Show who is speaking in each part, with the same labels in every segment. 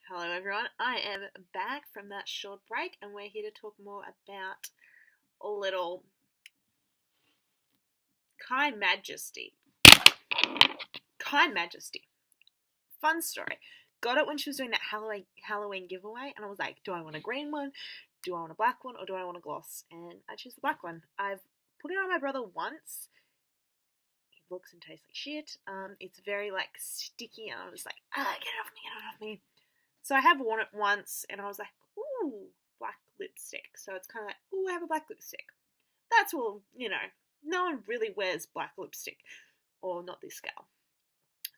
Speaker 1: Hello everyone, I am back from that short break and we're here to talk more about a little Kind Majesty. Kind Majesty. Fun story. Got it when she was doing that Halloween giveaway and I was like, do I want a green one? Do I want a black one? Or do I want a gloss? And I choose the black one. I've put it on my brother once. It looks and tastes like shit. It's very sticky and I was like, get it off me, get it off me. So I have worn it once and I was like, ooh, black lipstick. So it's kind of like, ooh, I have a black lipstick. That's all, no one really wears black lipstick. Or not this scale.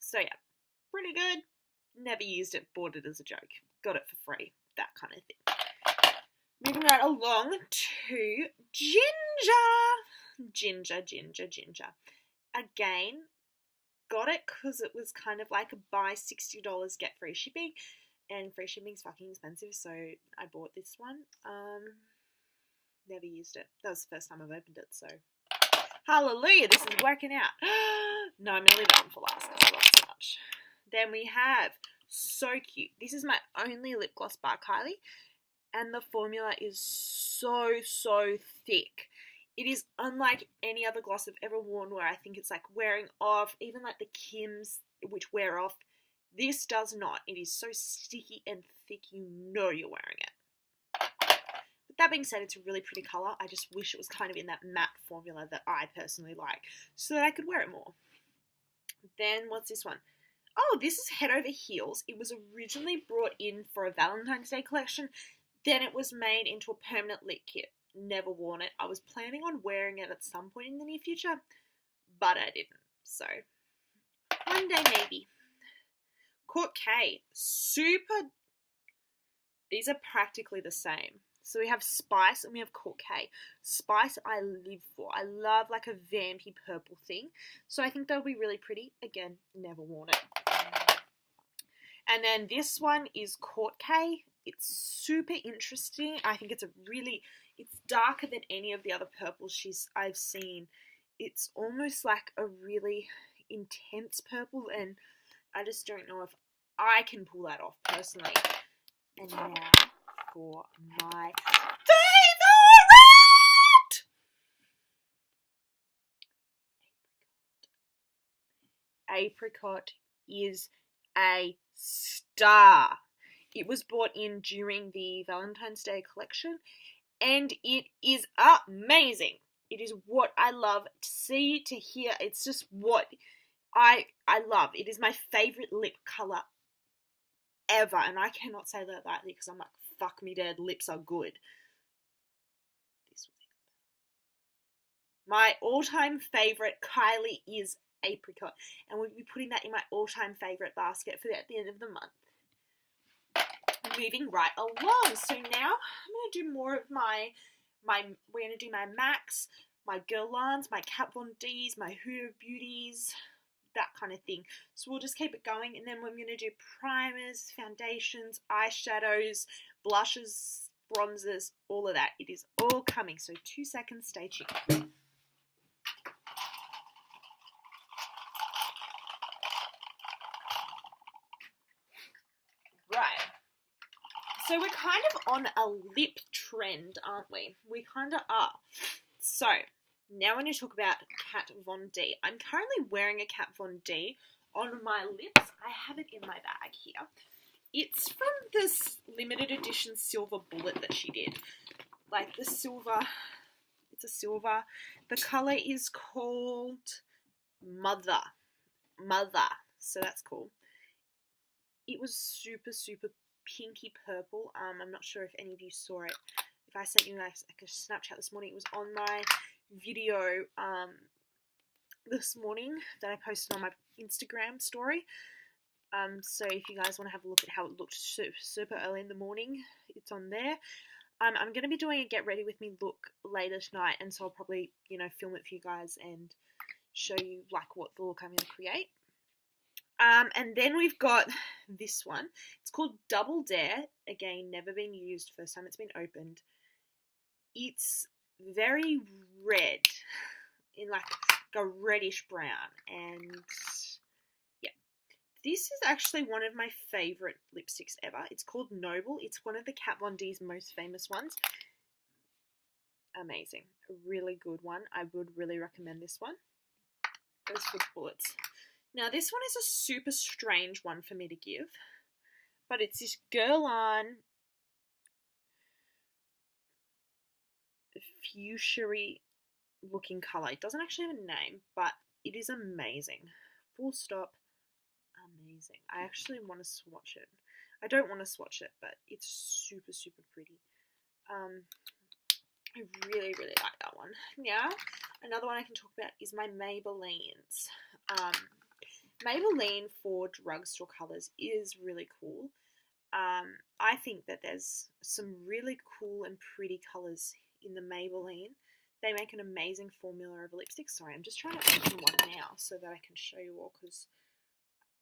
Speaker 1: So yeah, pretty good. Never used it, bought it as a joke. Got it for free, that kind of thing. Moving right along to Ginger. Again, got it because it was kind of like a buy $60, get free shipping. And free shipping's fucking expensive, so I bought this one. Never used it. That was the first time I've opened it, so hallelujah, this is working out. No, I'm going to leave that one for last because I love it so much. Then we have So Cute. This is my only lip gloss by Kylie, and the formula is so thick. It is unlike any other gloss I've ever worn where I think it's like wearing off, even like the Kim's, which wear off. This does not. It is so sticky and thick, you know you're wearing it. But that being said, it's a really pretty colour. I just wish it was kind of in that matte formula that I personally like, so that I could wear it more. Then, what's this one? Oh, this is Head Over Heels. It was originally brought in for a Valentine's Day collection. Then it was made into a permanent lip kit. Never worn it. I was planning on wearing it at some point in the near future, but I didn't. So, one day maybe. Court K, super, these are practically the same. So we have Spice and we have Court K. Spice I live for. I love like a vampy purple thing. So I think they'll be really pretty. Again, never worn it. And then this one is Court K. It's super interesting. I think it's darker than any of the other purples I've seen. It's almost like a really intense purple, and I just don't know if I can pull that off personally. And now for my favorite! Apricot is a star. It was brought in during the Valentine's Day collection, and it is amazing. It is what I love to see, to hear. It's just what I love. It is my favourite lip colour ever, and I cannot say that lightly because I'm like, fuck me dead, lips are good. This was even better. My all-time favourite Kylie is Apricot, and we'll be putting that in my all-time favourite basket for at the end of the month. Moving right along, so now I'm going to do more of we're going to do my MACs, my Guerlains, my Kat Von D's, my Huda Beauties, that kind of thing. So we'll just keep it going, and then we're going to do primers, foundations, eyeshadows, blushes, bronzers, all of that. It is all coming, so 2 seconds, stay tuned. Right. So we're kind of on a lip trend, aren't we? We kind of are. So now when you talk about Kat Von D, I'm currently wearing a Kat Von D on my lips. I have it in my bag here. It's from this limited edition silver bullet that she did. Like the silver, it's a silver. The colour is called Mother. So that's cool. It was super pinky purple. I'm not sure if any of you saw it. If I sent you guys like a Snapchat this morning, it was on my video this morning that I posted on my Instagram story. So if you guys want to have a look at how it looked super early in the morning, it's on there. I'm going to be doing a get ready with me look later tonight, and so I'll probably, film it for you guys and show you like what the look I'm going to create. And then we've got this one. It's called Double Dare. Again, never been used. First time it's been opened. It's very red, in like a reddish brown, and yeah, This is actually one of my favourite lipsticks ever. It's called Noble. It's one of the Kat Von D's most famous ones. Amazing. A really good one. I would really recommend this one. Goes for bullets. Now, this one is a super strange one for me to give, but it's this Guerlain fuchsia-y looking colour. It doesn't actually have a name, but it is amazing. Full stop. Amazing. I actually want to swatch it. I don't want to swatch it, but it's super, super pretty. I really, really like that one. Now, another one I can talk about is my Maybellines. Maybelline for drugstore colours is really cool. I think that there's some really cool and pretty colours in the Maybelline. They make an amazing formula of a lipstick. Sorry, I'm just trying to open one now so that I can show you all, because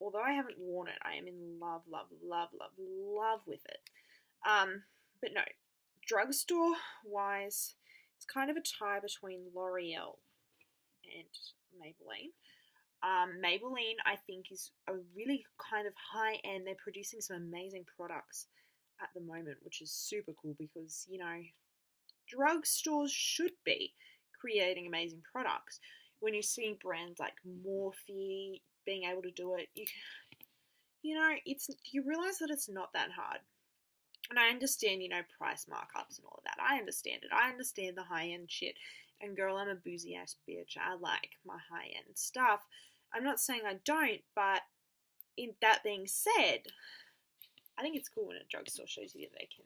Speaker 1: although I haven't worn it, I am in love, love, love, love, love with it. But no, drugstore wise, it's kind of a tie between L'Oreal and Maybelline. Maybelline, I think, is a really kind of high end. They're producing some amazing products at the moment, which is super cool because, you know, drugstores should be creating amazing products. When you see brands like Morphe being able to do it, you realize that it's not that hard. And I understand, you know, price markups and all of that. I understand it. I understand the high-end shit. And girl, I'm a boozy-ass bitch. I like my high-end stuff. I'm not saying I don't, but in that being said, I think it's cool when a drugstore shows you that they can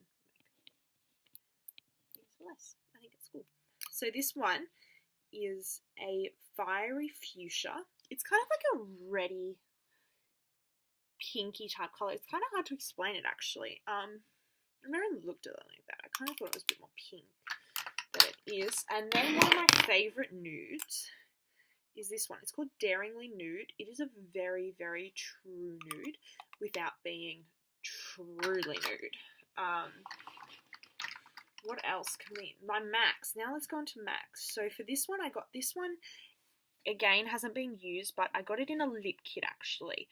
Speaker 1: make things for less. I think it's cool. So this one is a fiery fuchsia. It's kind of like a reddy, pinky type colour. It's kind of hard to explain it, actually. I've never looked at it like that. I kind of thought it was a bit more pink than it is. And then one of my favourite nudes is this one. It's called Daringly Nude. It is a very, very true nude without being truly nude. What else can we... My MACs. Now let's go on to MACs. So for this one, I got this one. Again, hasn't been used, but I got it in a lip kit, actually.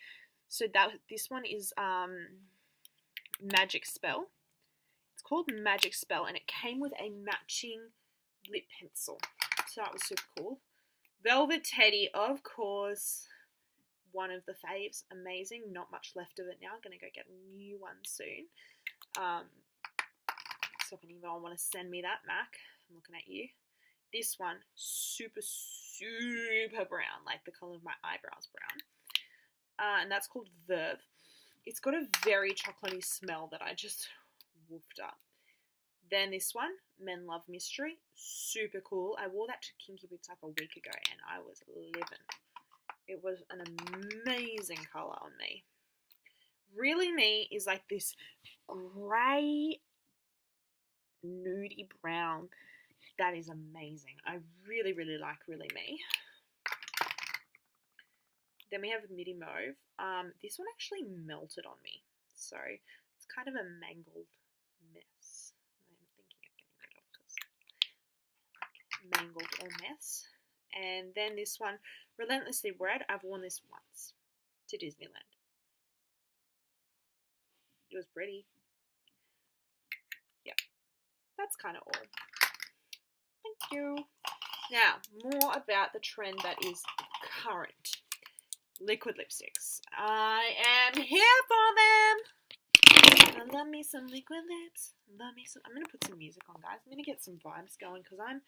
Speaker 1: So this one is Magic Spell. It's called Magic Spell, and it came with a matching lip pencil. So that was super cool. Velvet Teddy, of course, one of the faves. Amazing. Not much left of it now. Going to go get a new one soon. So if anyone want to send me that, Mac, I'm looking at you. This one, super, super brown, like the colour of my eyebrows brown. And that's called Verve. It's got a very chocolatey smell that I just woofed up. Then this one, Men Love Mystery. Super cool. I wore that to Kinky Boots like a week ago and I was living. It was an amazing colour on me. Really Me is like this grey, nudie brown. That is amazing. I really, really like Really Me. Then we have Midi Mauve. This one actually melted on me. So it's kind of a mangled mess. I'm thinking of getting rid of because mangled or mess. And then this one, Relentlessly Red. I've worn this once to Disneyland. It was pretty. Yep. That's kind of all. Thank you. Now, more about the trend that is current. Liquid lipsticks. I am here for them. I love me some liquid lips. Love me some. I'm going to put some music on, guys. I'm going to get some vibes going because I'm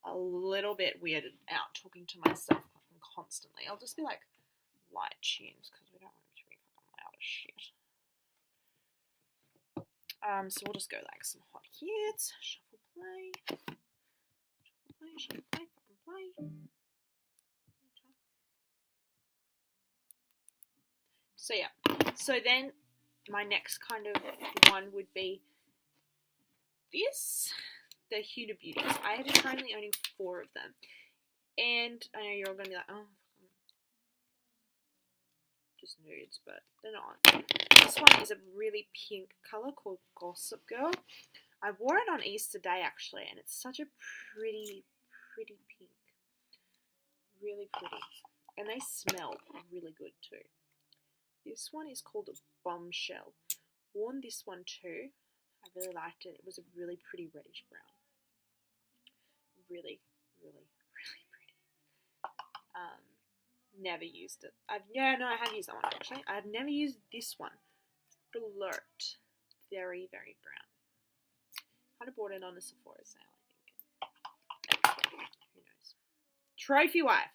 Speaker 1: a little bit weirded out talking to myself constantly. I'll just be like light tunes because we don't want it to be fucking loud as shit. So we'll just go like some hot hits. Shuffle play. Shuffle play, shuffle play, fucking play. So yeah, so then my next kind of one would be this, the Huda Beauties. I am currently owning 4 of them, and I know you're all going to be like, oh, just nudes, but they're not. This one is a really pink colour called Gossip Girl. I wore it on Easter Day actually, and it's such a pretty, pretty pink. Really pretty. And they smell really good too. This one is called Bombshell. Worn this one too. I really liked it. It was a really pretty reddish brown. Really, really, really pretty. Never used it. I have used that one actually. I've never used this one. Flirt. Very, very brown. Kind of bought it on a Sephora sale, I think. Who knows? Trophy Wife.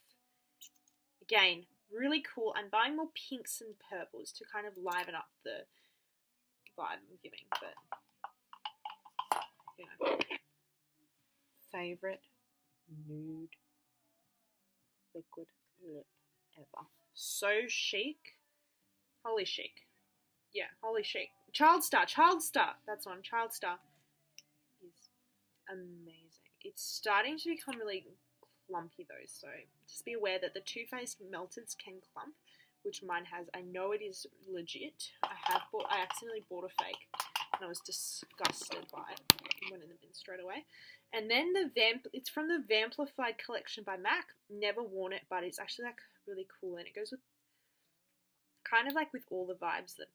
Speaker 1: Again, really cool. I'm buying more pinks and purples to kind of liven up the vibe I'm giving, but you know. Favorite nude liquid lip ever. So chic. Holy chic. Yeah, holy chic. Child Star. That's one. Child Star is amazing. It's starting to become really clumpy though, so just be aware that the Too Faced Melteds can clump, which mine has. I know it is legit. I accidentally bought a fake and I was disgusted by it. It went in the bin straight away. And then it's from the Vamplified collection by MAC. Never worn it, but it's actually like really cool, and it goes with kind of like with all the vibes that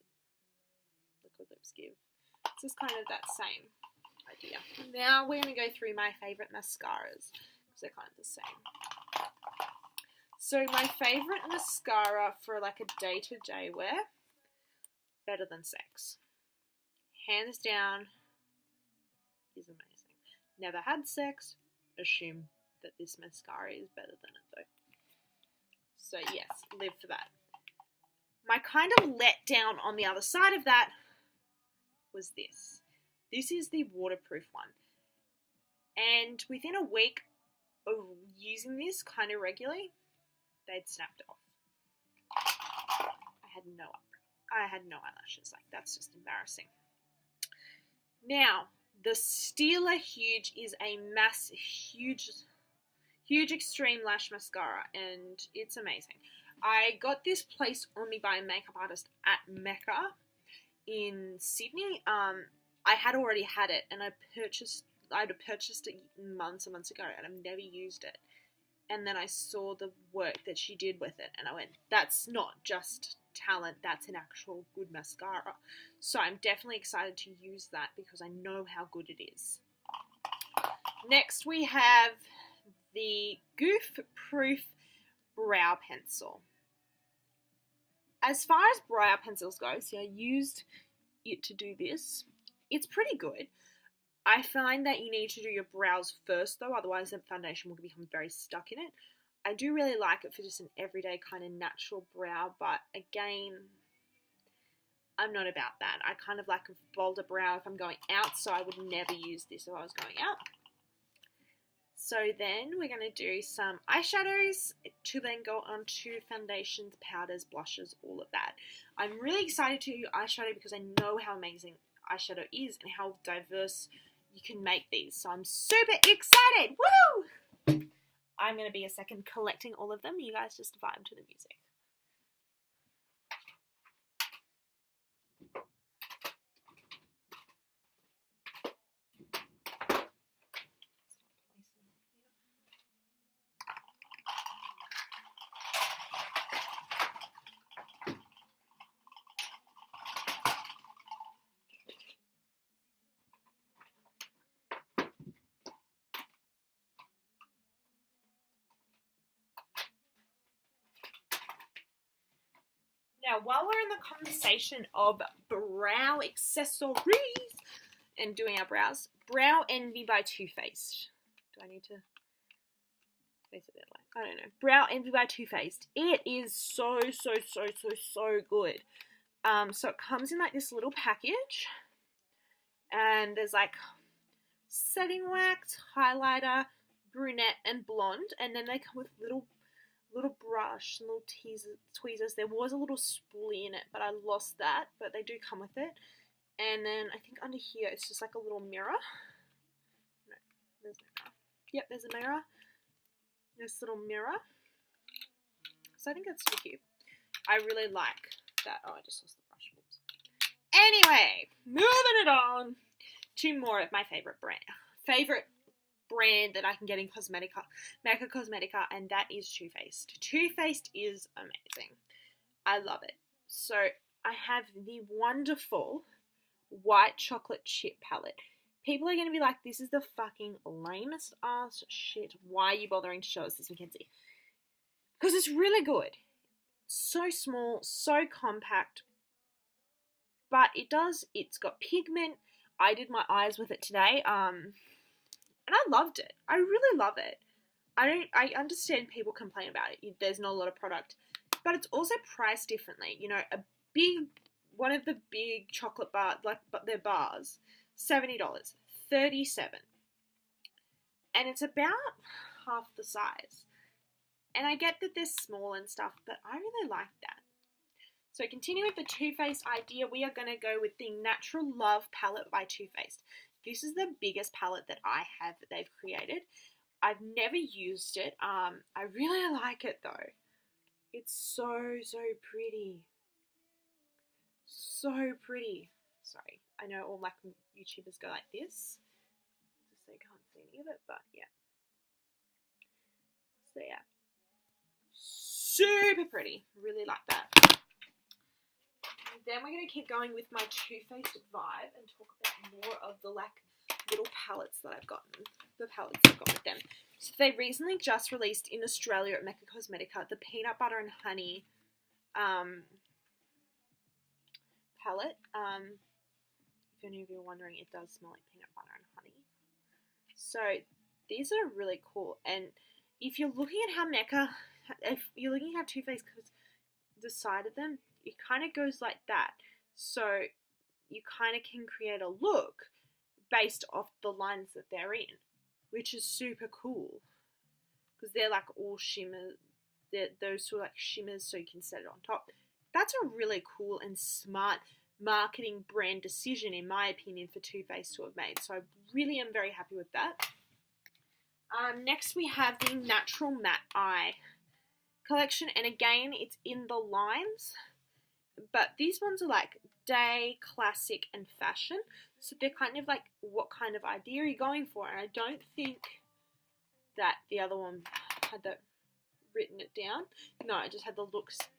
Speaker 1: liquid lips give. It's just kind of that same idea. Now we're going to go through my favorite mascaras because they're kind of the same. So my favorite mascara for like a day-to-day wear, Better Than Sex. Hands down, is amazing. Never had sex, assume that this mascara is better than it though. So yes, live for that. My kind of letdown on the other side of that was this. This is the waterproof one. And within a week of using this kind of regularly, they'd snapped it off. I had no eyelashes. Like, that's just embarrassing. Now, the Stila Huge is a huge extreme lash mascara, and it's amazing. I got this placed on me by a makeup artist at Mecca in Sydney. I had already had it, and I'd purchased it months and months ago, and I've never used it. And then I saw the work that she did with it, and I went, that's not just talent, that's an actual good mascara. So I'm definitely excited to use that because I know how good it is. Next we have the Goof Proof Brow Pencil. As far as brow pencils go, see, I used it to do this. It's pretty good. I find that you need to do your brows first though, otherwise the foundation will become very stuck in it. I do really like it for just an everyday kind of natural brow, but again, I'm not about that. I kind of like a bolder brow if I'm going out, so I would never use this if I was going out. So then we're going to do some eyeshadows to then go on to foundations, powders, blushes, all of that. I'm really excited to do eyeshadow because I know how amazing eyeshadow is and how diverse you can make these. So I'm super excited. Woo! I'm going to be a second collecting all of them. You guys just vibe to the music. Now, while we're in the conversation of brow accessories and doing our brows, Brow Envy by Too Faced. Do I need to face it that way? I don't know. Brow Envy by Too Faced. It is so good. So it comes in like this little package, and there's like setting wax, highlighter, brunette, and blonde, and then they come with little brush and little tweezers. There was a little spoolie in it, but I lost that, but they do come with it. And then I think under here it's just like a little mirror. No, there's no mirror. Yep, there's a mirror. This little mirror. So I think that's pretty cute. I really like that. Oh, I just lost the brush. Oops. Anyway, moving it on to more of my favorite brand that I can get in Mecca Cosmetica, and that is Too Faced. Too Faced is amazing. I love it So I have the wonderful white chocolate chip palette. People are going to be like, this is the fucking lamest ass shit. Why are you bothering to show us this, Mackenzie? Because it's really good. So small, so compact. But it's got pigment. I did my eyes with it today. And I loved it. I really love it. I understand people complain about it. There's not a lot of product. But it's also priced differently. You know, one of the big chocolate bars, but they're bars, $70, $37. And it's about half the size. And I get that they're small and stuff, but I really like that. So continuing with the Too Faced idea, we are going to go with the Natural Love palette by Too Faced. This is the biggest palette that I have that they've created. I've never used it. I really like it though. It's so pretty. So pretty. Sorry, I know all my YouTubers go like this, just so you can't see any of it, but yeah. So yeah, super pretty. Really like that. And then we're going to keep going with my Too Faced vibe and talk about more of the little palettes that I've gotten. The palettes I've got with them. So they recently just released in Australia at Mecca Cosmetica the Peanut Butter and Honey palette. If any of you are wondering, it does smell like peanut butter and honey. So these are really cool. And if you're looking at how Too Faced decided them, it kind of goes like that. So you kind of can create a look based off the lines that they're in, which is super cool because they're like all shimmer. They're those sort of like shimmers, so you can set it on top. That's a really cool and smart marketing brand decision, in my opinion, for Too Faced to have made. So I really am very happy with that. Next we have the Natural Matte Eye collection, and again, it's in the lines, but these ones are like day, classic, and fashion. So they're kind of like, what kind of idea are you going for? And I don't think that the other one had that written it down. No, I just had the looks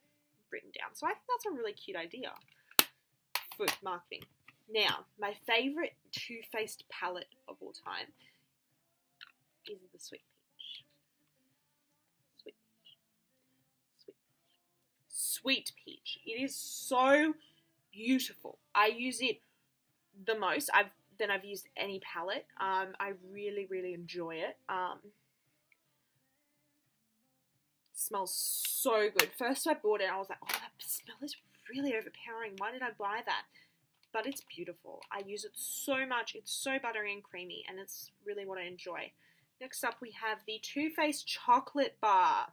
Speaker 1: written down. So I think that's a really cute idea for marketing. Now, my favourite Too Faced palette of all time is the Sweet Peach. Sweet Peach. It is so beautiful. I use it the most. I've used any palette. I really enjoy it. Smells so good. First I bought it and I was like, oh, that smell is really overpowering. Why did I buy that? But it's beautiful. I use it so much. It's so buttery and creamy, and it's really what I enjoy. Next up, we have the Too Faced Chocolate Bar.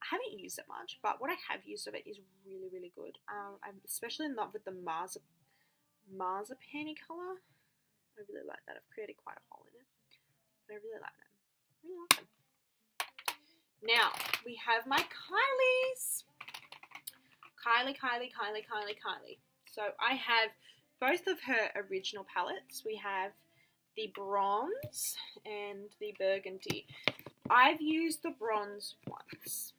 Speaker 1: I haven't used it much, but what I have used of it is really good. I'm especially in love with the marzipan colour. I really like that. I've created quite a hole in it, but I really like them. Really like them. Now, we have my Kylie's. Kylie. So I have both of her original palettes. We have the bronze and the burgundy. I've used the bronze once.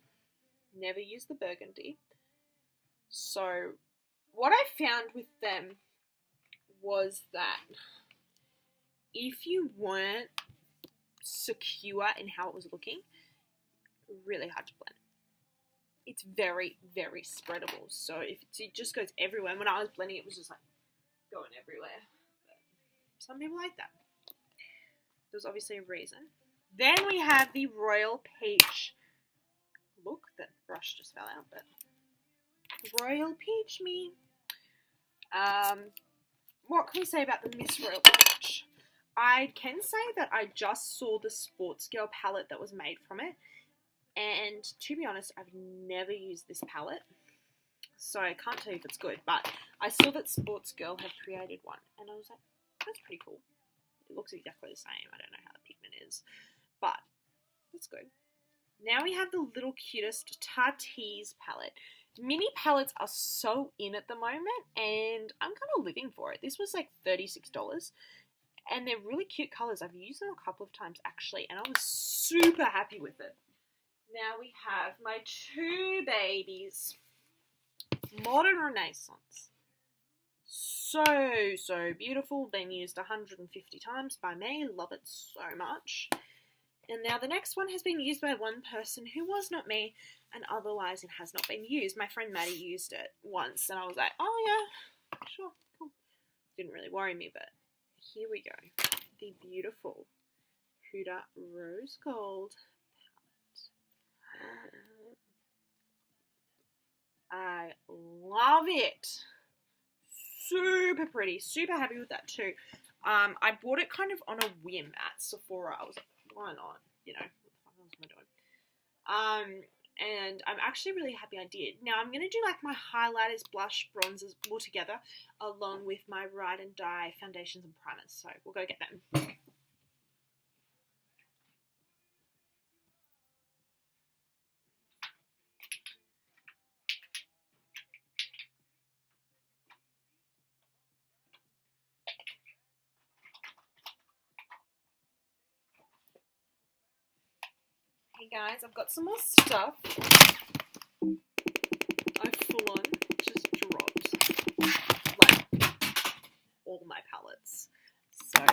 Speaker 1: Never used the burgundy. So what I found with them was that if you weren't secure in how it was looking, really hard to blend. It's very spreadable, so if it just goes everywhere. And when I was blending, it was just like going everywhere. But some people like that. There's obviously a reason. Then we have the Royal Peach. Look, that brush just fell out, but Royal Peach me. What can we say about the Miss Royal Peach? I can say that I just saw the Sports Girl palette that was made from it. And to be honest, I've never used this palette, so I can't tell you if it's good, but I saw that Sports Girl have created one, and I was like, that's pretty cool. It looks exactly the same. I don't know how the pigment is, but that's good. Now we have the little cutest Tarte's palette. Mini palettes are so in at the moment, and I'm kind of living for it. This was like $36, and they're really cute colours. I've used them a couple of times, actually, and I was super happy with it. Now we have my two babies. Modern Renaissance. So beautiful. Been used 150 times by me. Love it so much. And now the next one has been used by one person who was not me, and otherwise it has not been used. My friend Maddie used it once, and I was like, oh yeah, sure, cool. Didn't really worry me, but here we go. The beautiful Huda Rose Gold palette. I love it. Super pretty. Super happy with that too. I bought it kind of on a whim at Sephora. I was like, why not? You know, what the fuck else am I doing? And I'm actually really happy I did. Now I'm going to do like my highlighters, blush, bronzers all together, along with my Ride and Dye foundations and primers. So we'll go get them. Hey guys, I've got some more stuff. I full on just dropped like all my palettes. So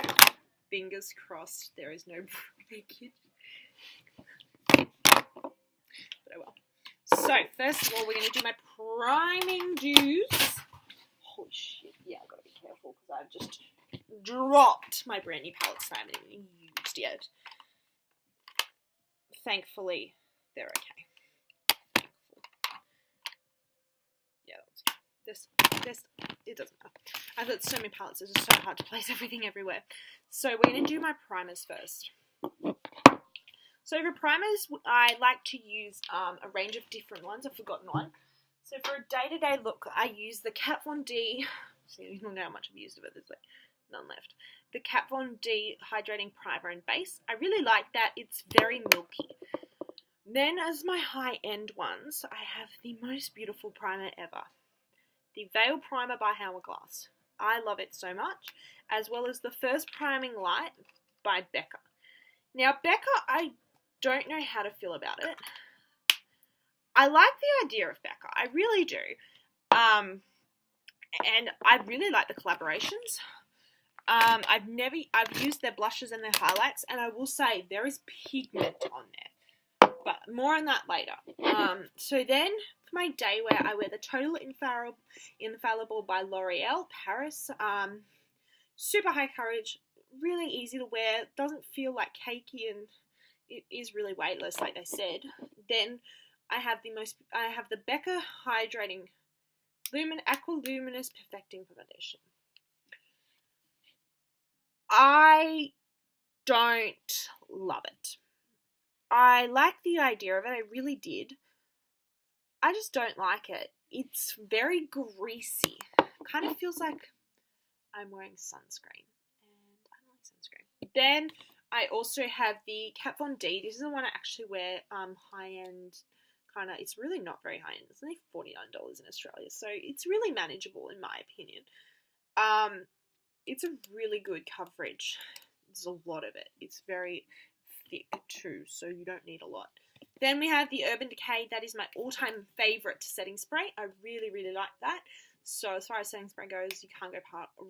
Speaker 1: fingers crossed there is no breakage. But oh well. So first of all, we're going to do my priming dews. Holy shit, yeah, I've got to be careful because I've just dropped my brand new palettes that I haven't even used yet. Thankfully, they're okay. Thankful. Yeah, this, it doesn't matter. I've got so many palettes, it's just so hard to place everything everywhere. So we're going to do my primers first. So for primers, I like to use a range of different ones. I've forgotten one. So for a day-to-day look, I use the Kat Von D. See, you don't know how much I've used of it. There's like none left. The Kat Von D Hydrating Primer and Base. I really like that. It's very milky. Then as my high-end ones, I have the most beautiful primer ever. The Veil Primer by Hourglass. I love it so much. As well as the First Priming Light by Becca. Now, Becca, I don't know how to feel about it. I like the idea of Becca. I really do. And I really like the collaborations. I've used their blushes and their highlights, and I will say there is pigment on there, but more on that later. So then for my day wear, I wear the Total Infallible by L'Oreal Paris. Super high coverage, really easy to wear, doesn't feel like cakey, and it is really weightless, like they said. Then I have the Becca Hydrating Aqua Luminous Perfecting Foundation. I don't love it. I like the idea of it, I really did. I just don't like it. It's very greasy. Kind of feels like I'm wearing sunscreen, and I don't like sunscreen. Then I also have the Kat Von D. This is the one I actually wear high-end, kind of, it's really not very high-end. It's only $49 in Australia, so it's really manageable in my opinion. It's a really good coverage. There's a lot of it. It's very thick too, so you don't need a lot. Then we have the Urban Decay. That is my all-time favourite setting spray. I really, really like that. So as far as setting spray goes, you can't go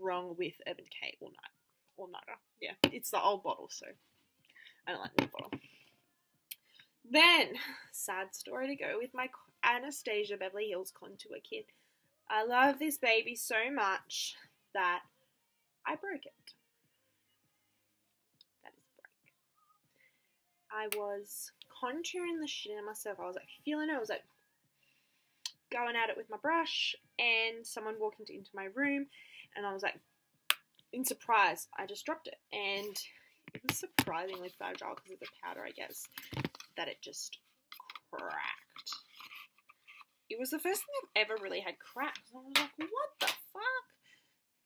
Speaker 1: wrong with Urban Decay or Nighter. Yeah, it's the old bottle, so I don't like the new bottle. Then, sad story to go with my Anastasia Beverly Hills Contour Kit. I love this baby so much that I broke it. That is break. I was contouring the shit out of myself. I was like feeling it. I was like going at it with my brush, and someone walked into my room, and I was like, in surprise, I just dropped it. And it was surprisingly fragile because of the powder, I guess, that it just cracked. It was the first thing I've ever really had cracked. I was like, what the fuck?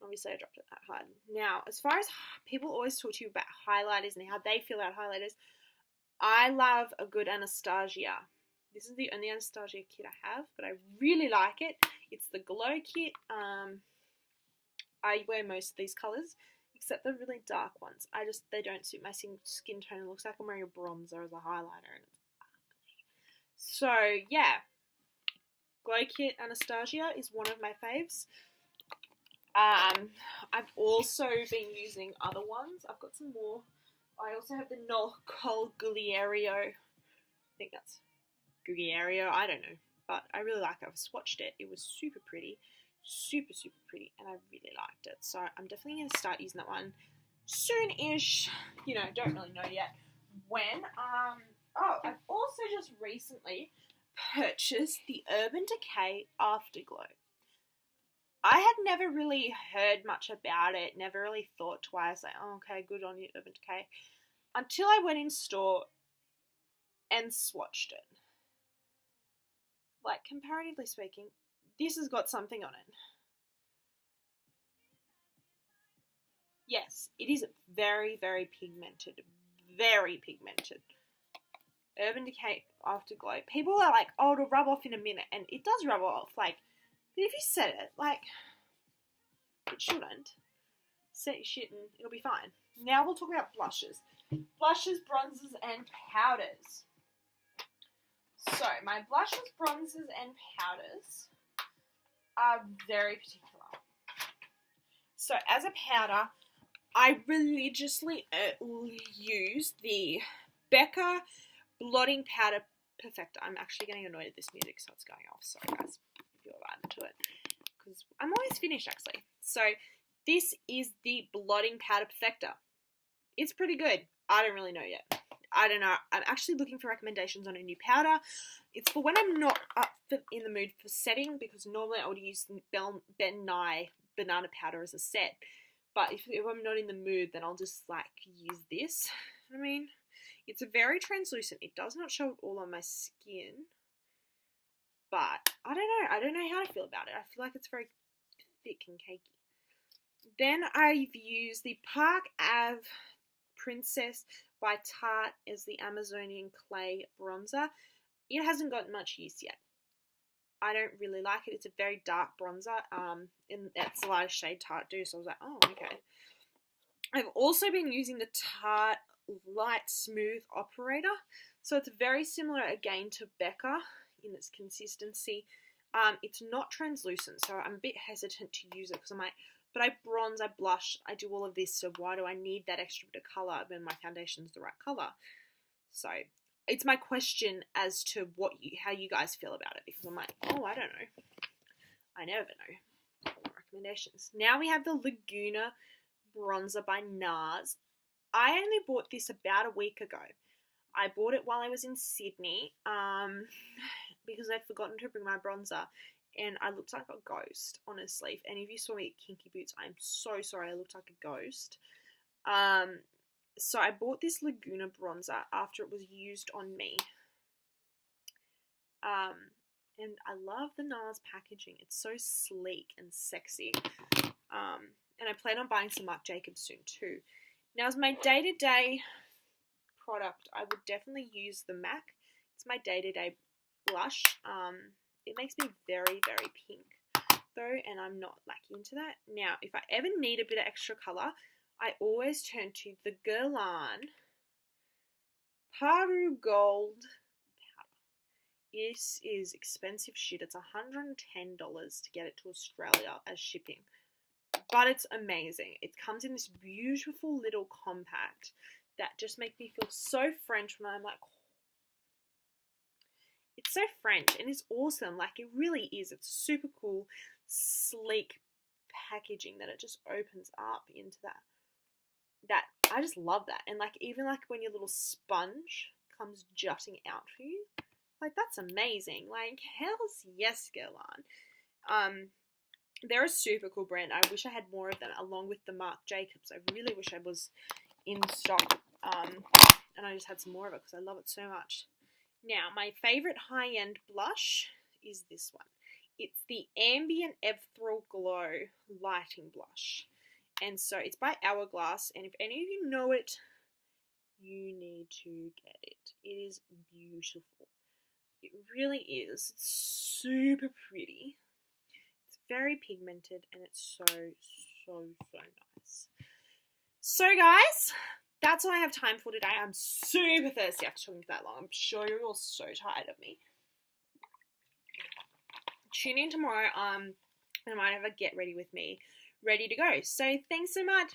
Speaker 1: Obviously, I dropped it that hard. Now, as far as people always talk to you about highlighters and how they feel about highlighters, I love a good Anastasia. This is the only Anastasia kit I have, but I really like it. It's the Glow kit. I wear most of these colours, except the really dark ones. They don't suit my skin tone. It looks like I'm wearing a bronzer as a highlighter, and it's ugly. So, yeah. Glow Kit Anastasia is one of my faves. I've also been using other ones. I've got some more. I also have the Nicole Guglielmo. I think that's Guglielmo. I don't know. But I really like it. I've swatched it. It was super pretty. Super, super pretty. And I really liked it. So I'm definitely going to start using that one soon-ish. You know, don't really know yet when. I've also just recently purchased the Urban Decay Afterglow. I had never really heard much about it, never really thought twice, like, oh, okay, good on you, Urban Decay, until I went in store and swatched it. Like, comparatively speaking, this has got something on it. Yes, it is very, very pigmented. Very pigmented. Urban Decay Afterglow. People are like, oh, it'll rub off in a minute, and it does rub off, like, but if you set it, like, it shouldn't. Set your shit and it'll be fine. Now we'll talk about blushes. Blushes, bronzers, and powders. So, my blushes, bronzers, and powders are very particular. So, as a powder, I religiously use the Becca Blotting Powder Perfector. I'm actually getting annoyed at this music, so it's going off. Sorry, guys, if you're vibing to it. Because I'm almost finished, actually. So, this is the Blotting Powder Perfector. It's pretty good. I don't really know yet. I don't know. I'm actually looking for recommendations on a new powder. It's for when I'm not in the mood for setting, because normally I would use Ben Nye banana powder as a set. But if I'm not in the mood, then I'll just, like, use this. You know what I mean? It's very translucent. It does not show it all on my skin. But, I don't know. I don't know how to feel about it. I feel like it's very thick and cakey. Then I've used the Park Ave Princess by Tarte as the Amazonian Clay Bronzer. It hasn't gotten much use yet. I don't really like it. It's a very dark bronzer, and that's the lightest shade Tarte do, so I was like, oh, okay. I've also been using the Tarte Light Smooth Operator, so it's very similar again to Becca in its consistency. It's not translucent, so I'm a bit hesitant to use it because I'm like, but I bronze, I blush, I do all of this, so why do I need that extra bit of colour when my foundation's the right colour? So it's my question as to how you guys feel about it, because I'm like, oh, I don't know. I never know. Recommendations. Now we have the Laguna Bronzer by NARS. I only bought this about a week ago. I bought it while I was in Sydney because I'd forgotten to bring my bronzer. And I looked like a ghost, honestly. If any of you saw me at Kinky Boots, I'm so sorry I looked like a ghost. So I bought this Laguna bronzer after it was used on me. And I love the NARS packaging. It's so sleek and sexy. And I plan on buying some Marc Jacobs soon too. Now, as my day-to-day product, I would definitely use the MAC. It's my day-to-day blush. It makes me very, very pink though, and I'm not like into that. Now, if I ever need a bit of extra colour, I always turn to the Guerlain Paru Gold powder. This is expensive shit. It's $110 to get it to Australia as shipping. But it's amazing. It comes in this beautiful little compact that just makes me feel so French when I'm like, it's so French and it's awesome. Like, it really is. It's super cool, sleek packaging that it just opens up into that. I just love that. And like, even like when your little sponge comes jutting out for you, like, that's amazing. Like, hell's yes, Guerlain. They're a super cool brand. I wish I had more of them along with the Marc Jacobs. I really wish I was in stock. And I just had some more of it because I love it so much. Now, my favourite high-end blush is this one. It's the Ambient Ethereal Glow Lighting Blush. And so it's by Hourglass. And if any of you know it, you need to get it. It is beautiful. It really is. It's super pretty. It's very pigmented and it's so nice. So guys, that's all I have time for today. I'm super thirsty after talking for that long. I'm sure you're all so tired of me. tune in tomorrow. I might have a get ready with me ready to go. So thanks so much.